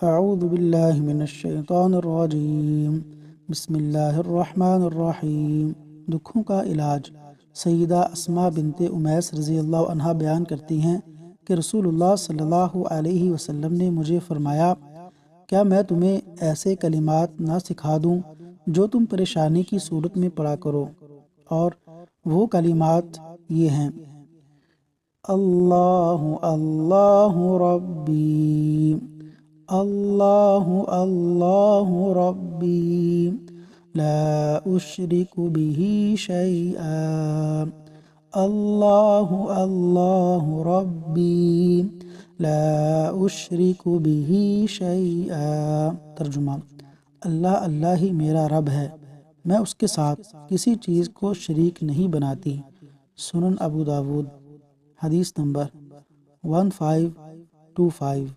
اعوذ باللہ من الشیطان الرجیم، بسم اللہ الرحمن الرحیم۔ دکھوں کا علاج۔ سیدہ اسماء بنت امیس رضی اللہ عنہا بیان کرتی ہیں کہ رسول اللہ صلی اللہ علیہ وسلم نے مجھے فرمایا، کیا میں تمہیں ایسے کلمات نہ سکھا دوں جو تم پریشانی کی صورت میں پڑھا کرو؟ اور وہ کلمات یہ ہیں: اللہ اللہ ربی، اللہ اللہ ربی، لا اشرک بہ شیئا، اللہ اللہ ربی، لا اشرک بہ شیئا۔ ترجمہ: اللہ اللہ ہی میرا رب ہے، میں اس کے ساتھ کسی چیز کو شریک نہیں بناتی۔ سنن ابو داود، حدیث نمبر 1525۔